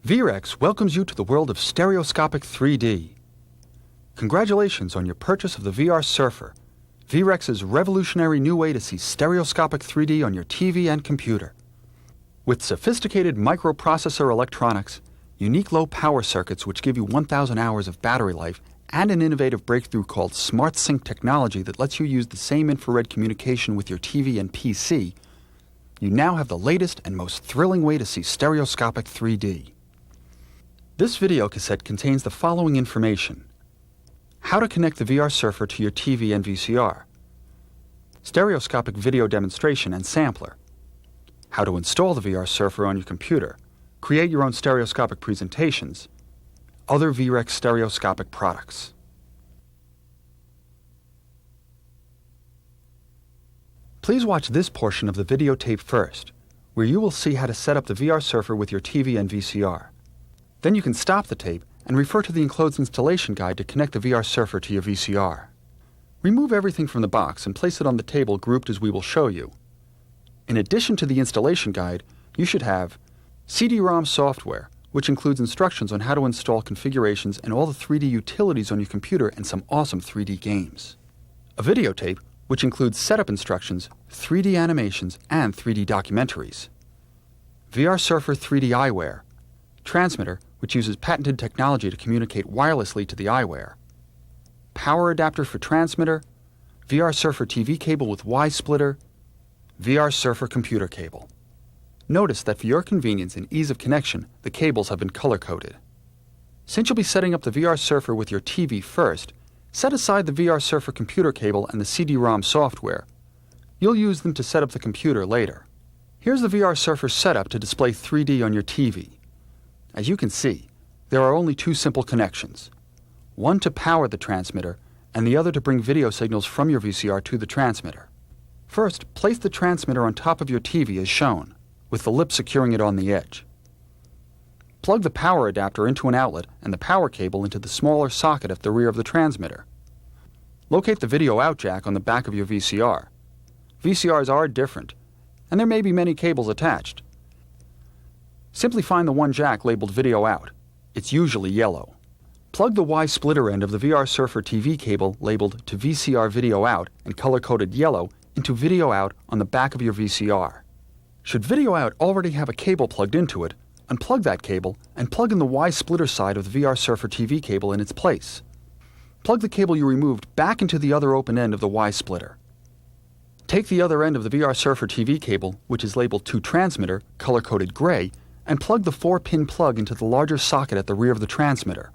VREX welcomes you to the world of stereoscopic 3D. Congratulations on your purchase of the VR Surfer, VREX's revolutionary new way to see stereoscopic 3D on your TV and computer. With sophisticated microprocessor electronics, unique low-power circuits which give you 1,000 hours of battery life, and an innovative breakthrough called SmartSync technology that lets you use the same infrared communication with your TV and PC, you now have the latest and most thrilling way to see stereoscopic 3D. This video cassette contains the following information: how to connect the VR Surfer to your TV and VCR, stereoscopic video demonstration and sampler, how to install the VR Surfer on your computer, create your own stereoscopic presentations, other VREX stereoscopic products. Please watch this portion of the videotape first, where you will see how to set up the VR Surfer with your TV and VCR. Then you can stop the tape and refer to the enclosed installation guide to connect the VR Surfer to your VCR. Remove everything from the box and place it on the table grouped as we will show you. In addition to the installation guide, you should have CD-ROM software, which includes instructions on how to install configurations and all the 3D utilities on your computer and some awesome 3D games. A videotape, which includes setup instructions, 3D animations, and 3D documentaries. VR Surfer 3D eyewear. Transmitter, which uses patented technology to communicate wirelessly to the eyewear. Power adapter for transmitter. VR Surfer TV cable with Y-splitter. VR Surfer computer cable. Notice that for your convenience and ease of connection, the cables have been color-coded. Since you'll be setting up the VR Surfer with your TV first, set aside the VR Surfer computer cable and the CD-ROM software. You'll use them to set up the computer later. Here's the VR Surfer setup to display 3D on your TV. As you can see, there are only two simple connections. One to power the transmitter, and the other to bring video signals from your VCR to the transmitter. First, place the transmitter on top of your TV as shown, with the lip securing it on the edge. Plug the power adapter into an outlet and the power cable into the smaller socket at the rear of the transmitter. Locate the video out jack on the back of your VCR. VCRs are different, and there may be many cables attached. Simply find the one jack labeled Video Out. It's usually yellow. Plug the Y-splitter end of the VR Surfer TV cable labeled to VCR Video Out and color-coded yellow into Video Out on the back of your VCR. Should Video Out already have a cable plugged into it, unplug that cable and plug in the Y-splitter side of the VR Surfer TV cable in its place. Plug the cable you removed back into the other open end of the Y-splitter. Take the other end of the VR Surfer TV cable, which is labeled to transmitter, color-coded gray, and plug the 4-pin plug into the larger socket at the rear of the transmitter.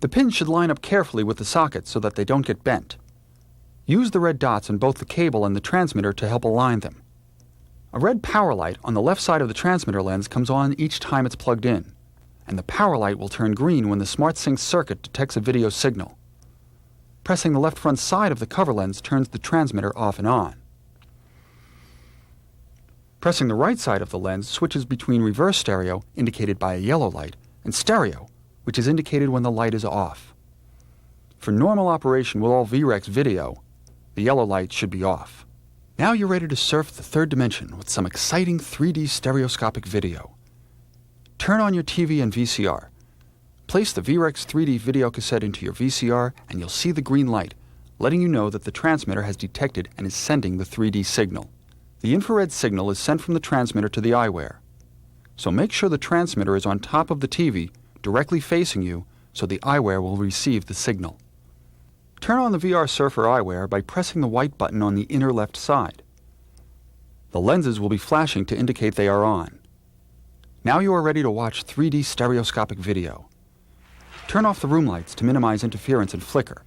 The pins should line up carefully with the socket so that they don't get bent. Use the red dots on both the cable and the transmitter to help align them. A red power light on the left side of the transmitter lens comes on each time it's plugged in, and the power light will turn green when the SmartSync circuit detects a video signal. Pressing the left front side of the cover lens turns the transmitter off and on. Pressing the right side of the lens switches between reverse stereo, indicated by a yellow light, and stereo, which is indicated when the light is off. For normal operation with all VREX video, the yellow light should be off. Now you're ready to surf the third dimension with some exciting 3D stereoscopic video. Turn on your TV and VCR. Place the VREX 3D video cassette into your VCR and you'll see the green light, letting you know that the transmitter has detected and is sending the 3D signal. The infrared signal is sent from the transmitter to the eyewear. So make sure the transmitter is on top of the TV, directly facing you, so the eyewear will receive the signal. Turn on the VR Surfer eyewear by pressing the white button on the inner left side. The lenses will be flashing to indicate they are on. Now you are ready to watch 3D stereoscopic video. Turn off the room lights to minimize interference and flicker.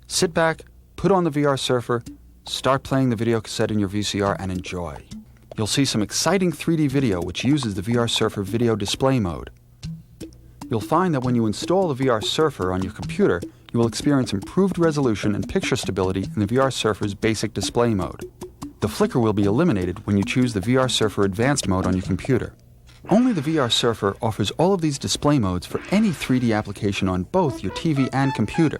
Sit back, put on the VR Surfer, start playing the video cassette in your VCR and enjoy. You'll see some exciting 3D video which uses the VR Surfer video display mode. You'll find that when you install the VR Surfer on your computer, you will experience improved resolution and picture stability in the VR Surfer's basic display mode. The flicker will be eliminated when you choose the VR Surfer Advanced mode on your computer. Only the VR Surfer offers all of these display modes for any 3D application on both your TV and computer.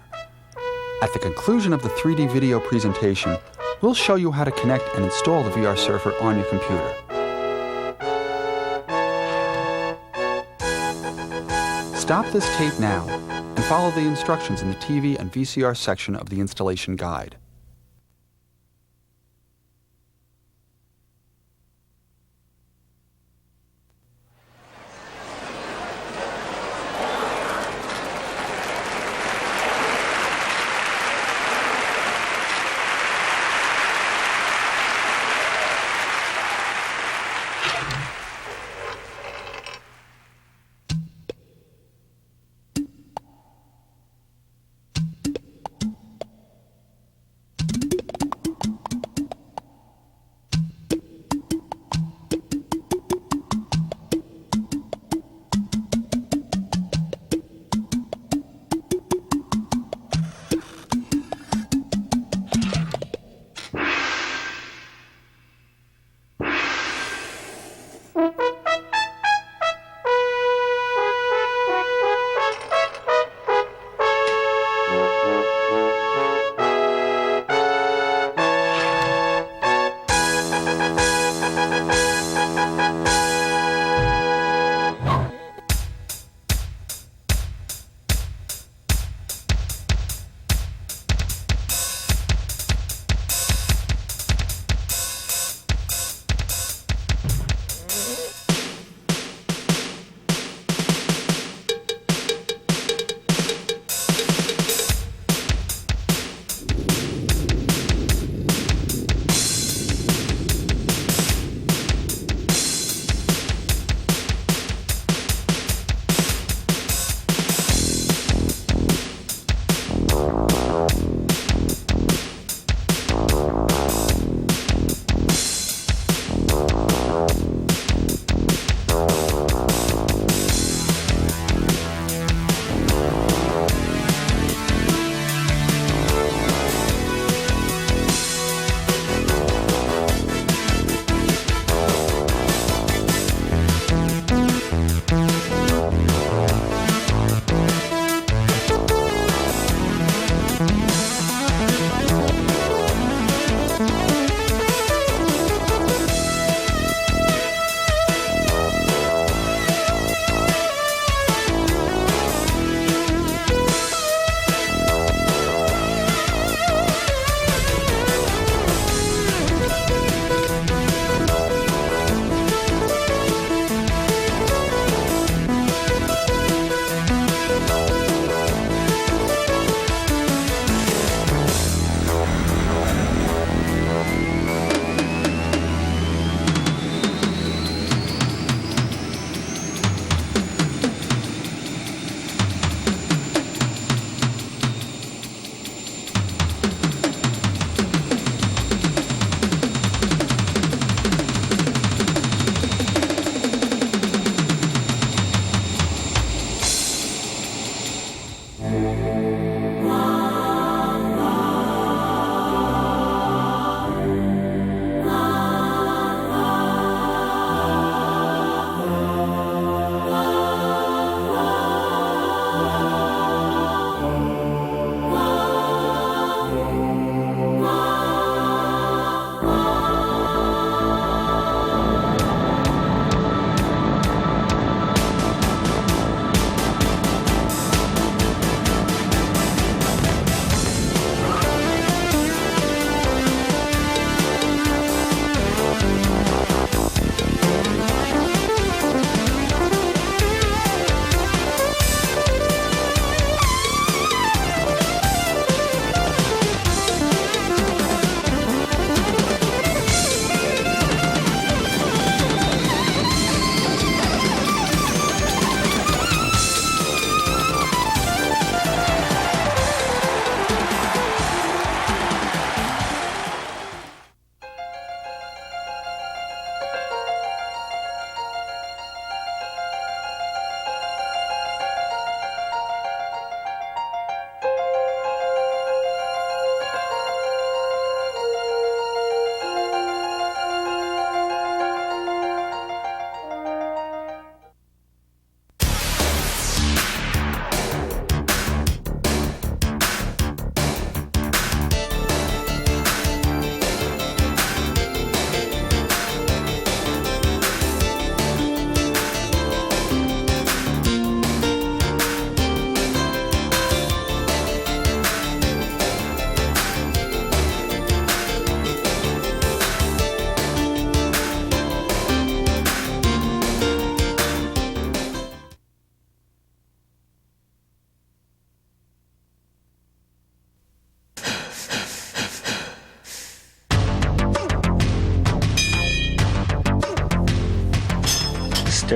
At the conclusion of the 3D video presentation, we'll show you how to connect and install the VR Surfer on your computer. Stop this tape now and follow the instructions in the TV and VCR section of the installation guide.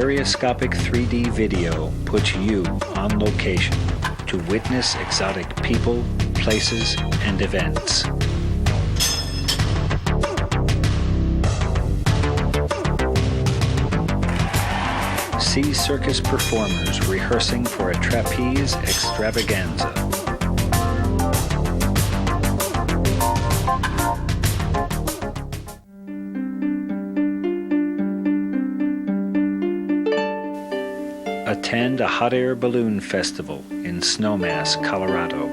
Stereoscopic 3D video puts you on location to witness exotic people, places, and events. See circus performers rehearsing for a trapeze extravaganza. Attend a hot air balloon festival in Snowmass, Colorado.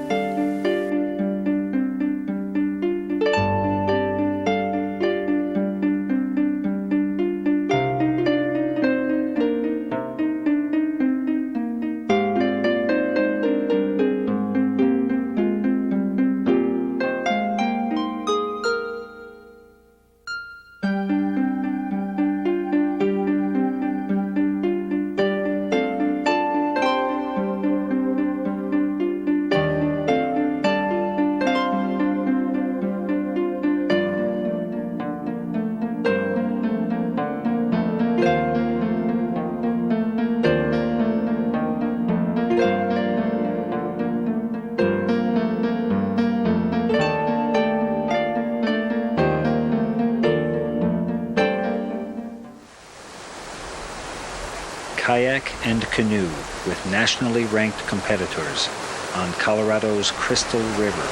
Kayak and canoe with nationally ranked competitors on Colorado's Crystal River.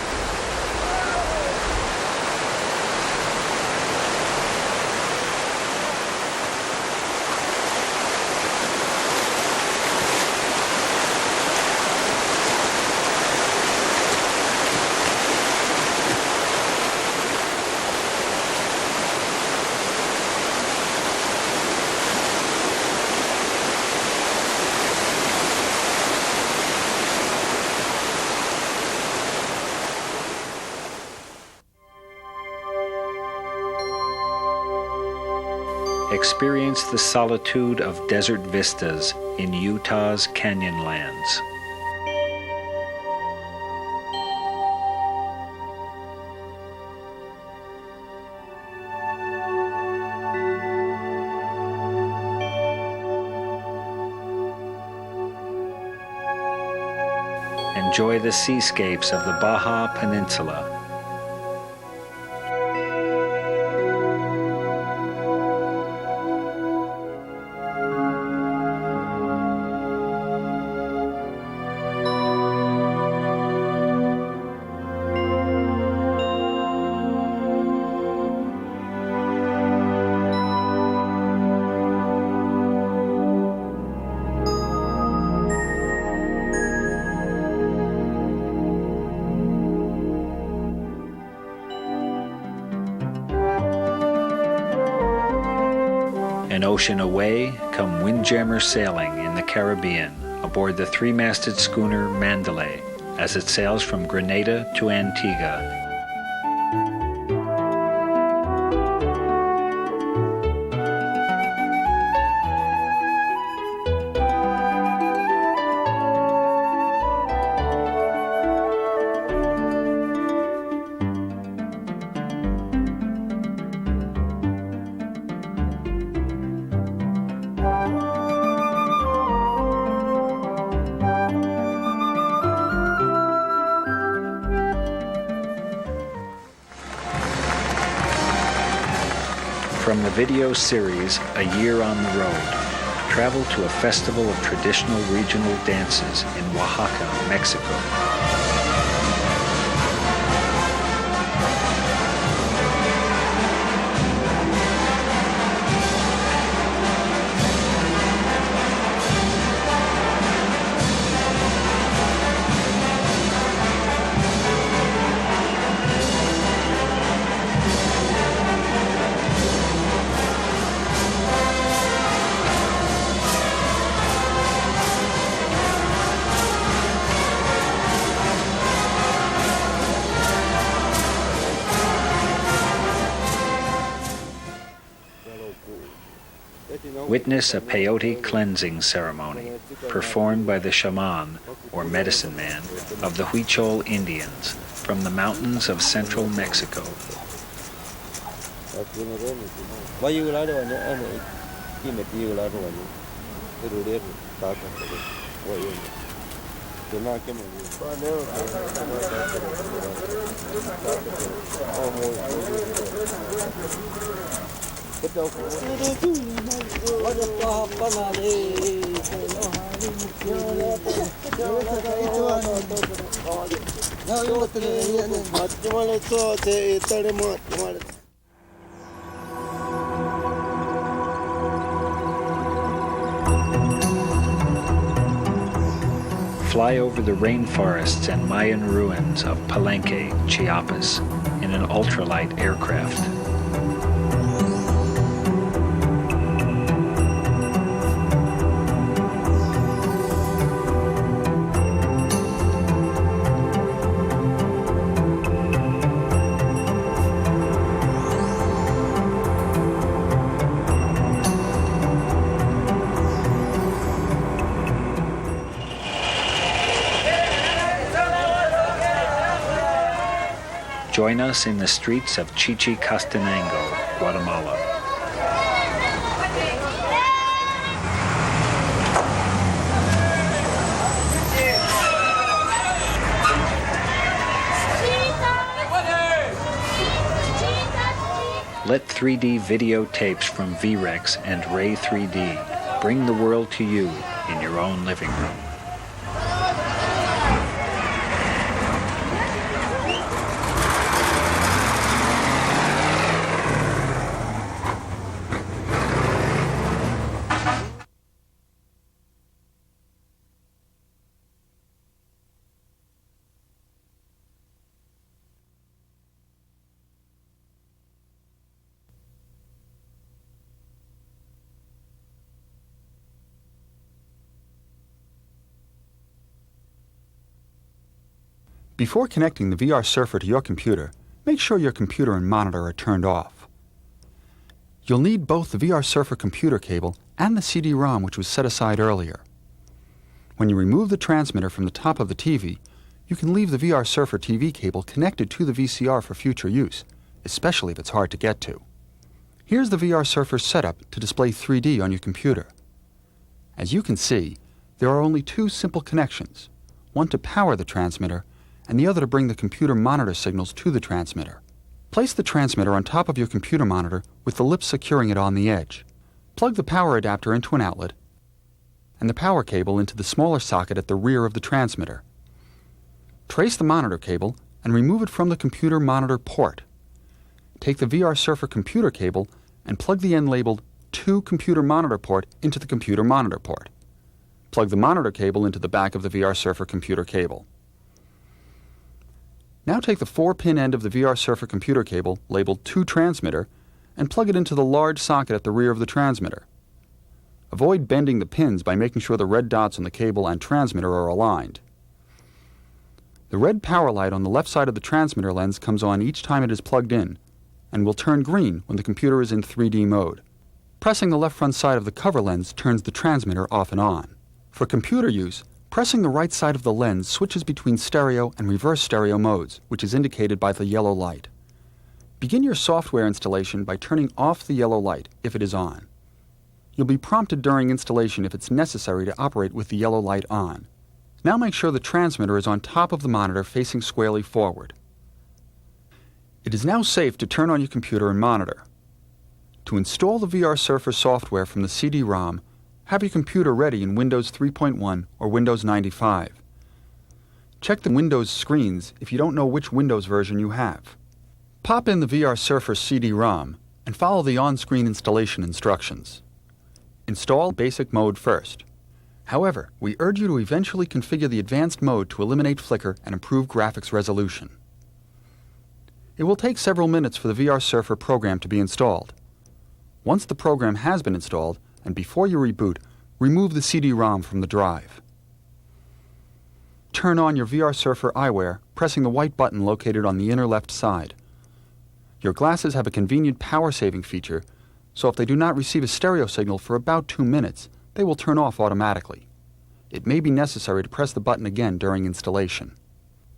Experience the solitude of desert vistas in Utah's canyonlands. Enjoy the seascapes of the Baja Peninsula. An ocean away come windjammer sailing in the Caribbean aboard the three-masted schooner Mandalay as it sails from Grenada to Antigua. From the video series, A Year on the Road, travel to a festival of traditional regional dances in Oaxaca, Mexico. Witness a peyote cleansing ceremony performed by the shaman or medicine man of the Huichol Indians from the mountains of central Mexico. Fly over the rainforests and Mayan ruins of Palenque, Chiapas, in an ultralight aircraft. Join us in the streets of Chichicastenango, Guatemala. Let 3D videotapes from VREX and Ray 3D bring the world to you in your own living room. Before connecting the VR Surfer to your computer, make sure your computer and monitor are turned off. You'll need both the VR Surfer computer cable and the CD-ROM which was set aside earlier. When you remove the transmitter from the top of the TV, you can leave the VR Surfer TV cable connected to the VCR for future use, especially if it's hard to get to. Here's the VR Surfer setup to display 3D on your computer. As you can see, there are only two simple connections, one to power the transmitter and the other to bring the computer monitor signals to the transmitter. Place the transmitter on top of your computer monitor with the lips securing it on the edge. Plug the power adapter into an outlet and the power cable into the smaller socket at the rear of the transmitter. Trace the monitor cable and remove it from the computer monitor port. Take the VR Surfer computer cable and plug the end labeled to computer monitor port into the computer monitor port. Plug the monitor cable into the back of the VR Surfer computer cable. Now take the 4-pin end of the VR Surfer computer cable labeled to transmitter and plug it into the large socket at the rear of the transmitter. Avoid bending the pins by making sure the red dots on the cable and transmitter are aligned. The red power light on the left side of the transmitter lens comes on each time it is plugged in and will turn green when the computer is in 3D mode. Pressing the left front side of the cover lens turns the transmitter off and on. For computer use, pressing the right side of the lens switches between stereo and reverse stereo modes, which is indicated by the yellow light. Begin your software installation by turning off the yellow light if it is on. You'll be prompted during installation if it's necessary to operate with the yellow light on. Now make sure the transmitter is on top of the monitor facing squarely forward. It is now safe to turn on your computer and monitor. To install the VR Surfer software from the CD-ROM, have your computer ready in Windows 3.1 or Windows 95. Check the Windows screens if you don't know which Windows version you have. Pop in the VR Surfer CD-ROM and follow the on-screen installation instructions. Install basic mode first. However, we urge you to eventually configure the advanced mode to eliminate flicker and improve graphics resolution. It will take several minutes for the VR Surfer program to be installed. Once the program has been installed, and before you reboot, remove the CD-ROM from the drive. Turn on your VR Surfer eyewear, pressing the white button located on the inner left side. Your glasses have a convenient power-saving feature, so if they do not receive a stereo signal for about 2 minutes, they will turn off automatically. It may be necessary to press the button again during installation.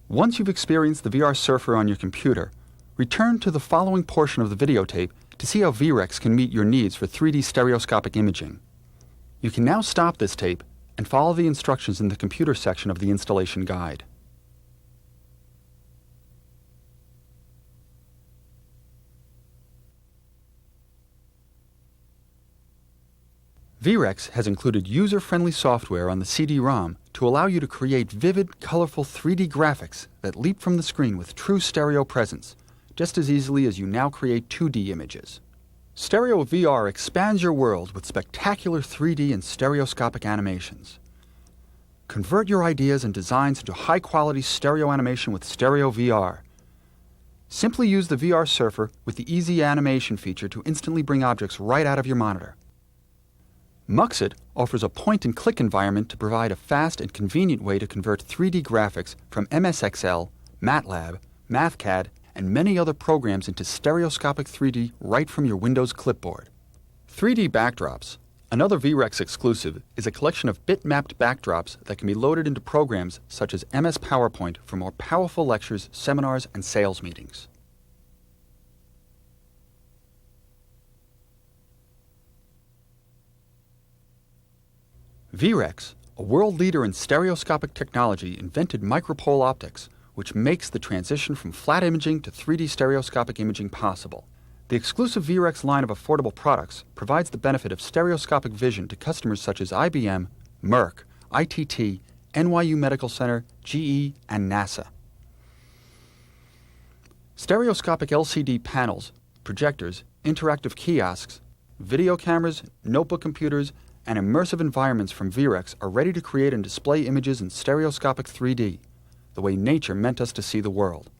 Once you've experienced the VR Surfer on your computer, return to the following portion of the videotape to see how VREX can meet your needs for 3D stereoscopic imaging. You can now stop this tape and follow the instructions in the computer section of the installation guide. VREX has included user-friendly software on the CD-ROM to allow you to create vivid, colorful 3D graphics that leap from the screen with true stereo presence, just as easily as you now create 2D images. Stereo VR expands your world with spectacular 3D and stereoscopic animations. Convert your ideas and designs into high-quality stereo animation with Stereo VR. Simply use the VR Surfer with the Easy Animation feature to instantly bring objects right out of your monitor. Muxit offers a point-and-click environment to provide a fast and convenient way to convert 3D graphics from MSXL, MATLAB, MathCAD, and many other programs into stereoscopic 3D right from your Windows clipboard. 3D Backdrops, another VREX exclusive, is a collection of bitmapped backdrops that can be loaded into programs such as MS PowerPoint for more powerful lectures, seminars, and sales meetings. VREX, a world leader in stereoscopic technology, invented micropole optics, which makes the transition from flat imaging to 3D stereoscopic imaging possible. The exclusive VREX line of affordable products provides the benefit of stereoscopic vision to customers such as IBM, Merck, ITT, NYU Medical Center, GE, and NASA. Stereoscopic LCD panels, projectors, interactive kiosks, video cameras, notebook computers, and immersive environments from VREX are ready to create and display images in stereoscopic 3D, the way nature meant us to see the world.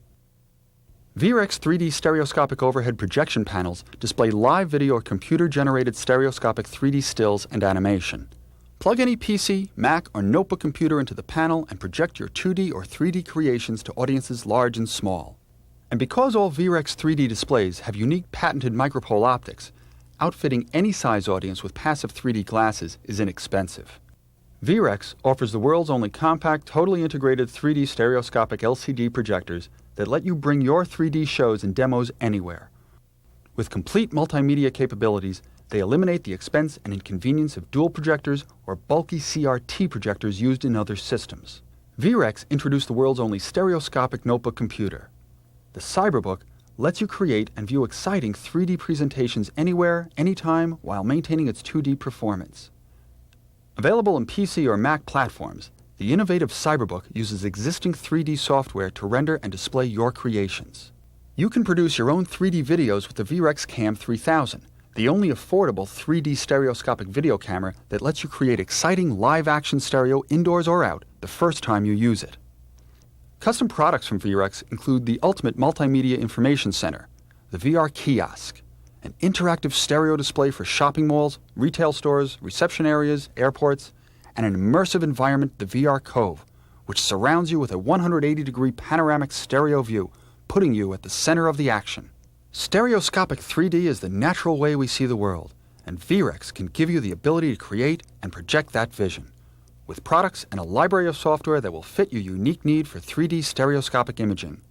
VREX 3D stereoscopic overhead projection panels display live video or computer-generated stereoscopic 3D stills and animation. Plug any PC, Mac, or notebook computer into the panel and project your 2D or 3D creations to audiences large and small. And because all VREX 3D displays have unique patented micropole optics, outfitting any size audience with passive 3D glasses is inexpensive. VREX offers the world's only compact, totally integrated 3D stereoscopic LCD projectors that let you bring your 3D shows and demos anywhere. With complete multimedia capabilities, they eliminate the expense and inconvenience of dual projectors or bulky CRT projectors used in other systems. VREX introduced the world's only stereoscopic notebook computer. The Cyberbook lets you create and view exciting 3D presentations anywhere, anytime, while maintaining its 2D performance. Available on PC or Mac platforms, the innovative Cyberbook uses existing 3D software to render and display your creations. You can produce your own 3D videos with the VREX Cam 3000, the only affordable 3D stereoscopic video camera that lets you create exciting live-action stereo indoors or out the first time you use it. Custom products from VREX include the Ultimate Multimedia Information Center, the VR Kiosk, an interactive stereo display for shopping malls, retail stores, reception areas, airports, and an immersive environment, the VR Cove, which surrounds you with a 180-degree panoramic stereo view, putting you at the center of the action. Stereoscopic 3D is the natural way we see the world, and VREX can give you the ability to create and project that vision, with products and a library of software that will fit your unique need for 3D stereoscopic imaging.